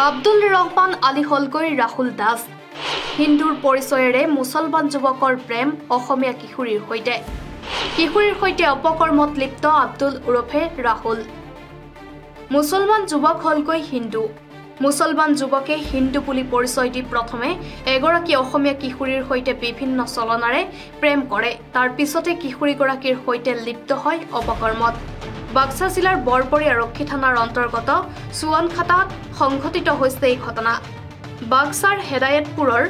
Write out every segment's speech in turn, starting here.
আব্দুল ৰহমান আলী হলকৈ ৰাহুল দাস হিন্দুৰ পৰিচয়েৰে মুছলমান যুৱকৰ প্ৰেম অসমীয়া কিশোৰীৰ সৈতে অপকৰ্মত লিপ্ত আব্দুল উৰফে ৰাহুল মুছলমান যুৱক হলকৈ হিন্দু মুছলমান যুৱকে হিন্দু বুলি পৰিচয় দি প্ৰথমে এগৰাকী অসমীয়া কিশোৰীৰ সৈতে বিভিন্ন চলনাৰে প্ৰেম কৰে তাৰ পিছতে কিশোৰীগৰাকীৰ সৈতে লিপ্ত হয় অপকৰ্মত বাক্সা জিলাৰ বৰপৰি আৰক্ষী থানাৰ অন্তৰ্গত সুৱনখাটাত সংঘটিত হৈছে এই ঘটনা বাক্সাৰ হেদায়েতপুৰৰ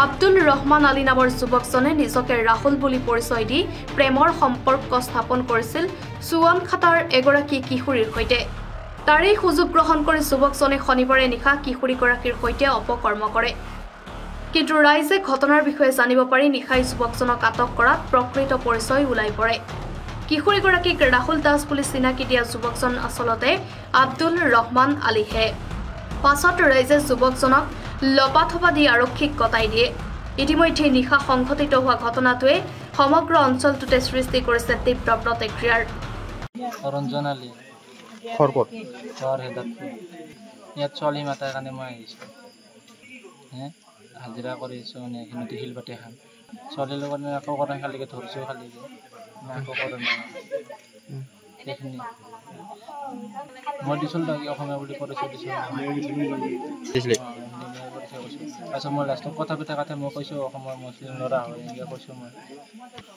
আব্দুল ৰহমান আলী নামৰ যুৱকজনে নিজকে ৰাহুল বুলি পৰিচয় দি প্ৰেমৰ সম্পৰ্ক স্থাপন কৰিছিল সুৱনখাটাৰ এগৰাকী কিশোৰীৰ সৈতে তাৰে সুযোগ গ্ৰহণ কৰি যুৱকজনে শনিবাৰে নিশা কিশোৰীগৰাকীৰ সৈতে অপকৰ্ম কৰে কিন্তু ৰাইজে ঘটনাৰ বিষয়ে জানিব পাৰি নিশাই যুৱকজনক আটক কৰাত প্ৰকৃত পৰিচয় ওলাই পৰে কিশোৰীগৰাকীক ৰাহুল দাস বুলি চিনাকি দিয়া যুৱকজন আচলতে আব্দুল ৰহমান আলীহে পাছত ৰাইজে যুৱকজনক লপাথপা দি আৰক্ষীক গতাই দিয়ে ইতিমধ্যে নিশা সংঘটিত হোৱা ঘটনাটোৱে সমগ্ৰ অঞ্চলটোতে সৃষ্টি কৰিছে তীব্ৰ প্ৰতিক্ৰিয়াৰ ৰঞ্জন আলী খৰকত হেদাতপুৰ ইয়াত ছোৱালী মাতাৰ কাৰণে মই আহিছোঁ হাজিৰা কৰিছোঁ মানে এইখিনিতে শিলবাতি খাম ছোৱালীৰ লগত আকৌ কৰা খালিকে ধৰিছোঁ খালিকে আকৌ কৰা নাই সেইখিনি মই দিছিলোঁ তাকে অসমীয়া বুলি পৰিচয় দিছিলোঁ তাৰপিছত মই লাষ্টত কথা পাতি মই কৈছোঁ অসমৰ মুছলিম ল'ৰা হয় এনেকৈ কৈছোঁ মই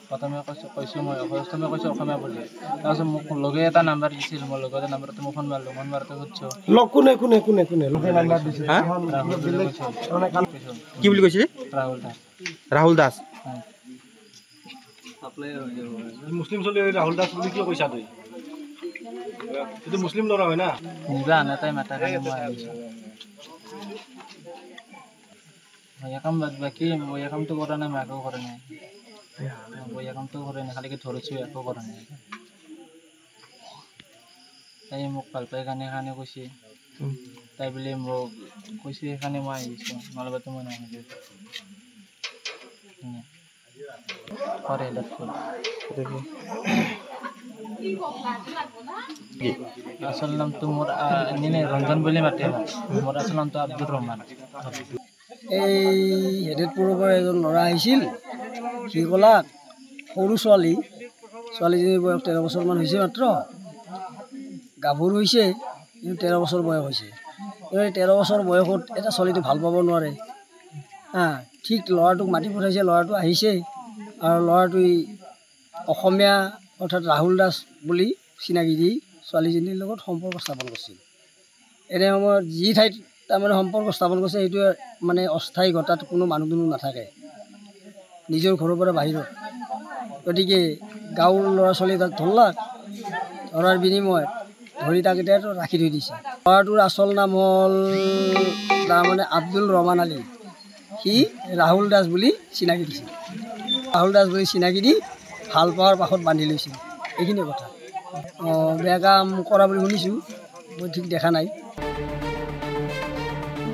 প্ৰথমে কৈছোঁ মই অসমীয়া বুলি তাৰপিছত মোক লগে এটা নাম্বাৰ দিছিল মই লগতে নাম্বাৰটো মই ফোন মাৰোঁতে সুধিছোঁ নাম্বাৰ দিছিল কি বুলি কৈছিলে ৰাহুল দাস মুছলিম চলি ৰাহুল দাস বুলি কিয় কৈছা তই এইটো মুছলিম ল'ৰা হয় না নিজা আনে তাই মাতাৰ কাৰণে মই আহিছোঁ মই কাম বাকী মই কামটো কৰা নাই মই একো কৰা নাই মই কামটো কৰা নাই খালিকে ধৰিছোঁ একো কৰা নাই তাই মোক ভাল পাই কাৰণে কৈছে তাই বুলি মোক কৈছে সেইকাৰণে মই আহিছোঁ নহ'লেবাতো মই নাহিলোঁ আচল নামটো মোৰ এনে ৰঞ্জন বুলি মাতে মোৰ আচল নামটো আব্দুল ৰহমান এই হেদায়েতপুৰৰ পৰা এজন ল'ৰা আহিছিল সি ক'লাক সৰু ছোৱালীজনীৰ বয়স 13 বছৰমান হৈছে মাত্ৰ গাভৰু হৈছে কিন্তু 13 বছৰ বয়স হৈছে এই 13 বছৰ বয়সত এটা ছোৱালীটো ভাল পাব নোৱাৰে ঠিক ল'ৰাটোক মাতি পঠাইছে ল'ৰাটো আহিছে আৰু ল'ৰাটোৱে অসমীয়া অৰ্থাৎ ৰাহুল দাস বুলি চিনাকি দি ছোৱালীজনীৰ লগত সম্পৰ্ক স্থাপন কৰিছিল এনে সময়ত যি ঠাইত তাৰমানে সম্পৰ্ক স্থাপন কৰিছে সেইটো মানে অস্থায়ী ঘটাত কোনো মানুহ নাথাকে নিজৰ ঘৰৰ পৰা বাহিৰত গতিকে গাঁৱৰ ল'ৰা ছোৱালী তাক ধৰাৰ বিনিময়ত ধৰি তাক এতিয়া ৰাখি থৈ দিছে ল'ৰাটোৰ আচল নাম হ'ল তাৰমানে আব্দুল ৰহমান আলী সি ৰাহুল দাস বুলি চিনাকি দিছিল ৰাহুল দাস বুলি চিনাকি দি ভাল পোৱাৰ পাছত বান্ধি লৈছিল এইখিনি কথা বেয়া কাম কৰা বুলি শুনিছোঁ মই ঠিক দেখা নাই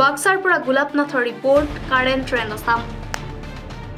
বাক্সাৰ পৰা গোলাপনাথৰ ৰিপৰ্ট কাৰেণ্ট ট্ৰেণ্ড আছাম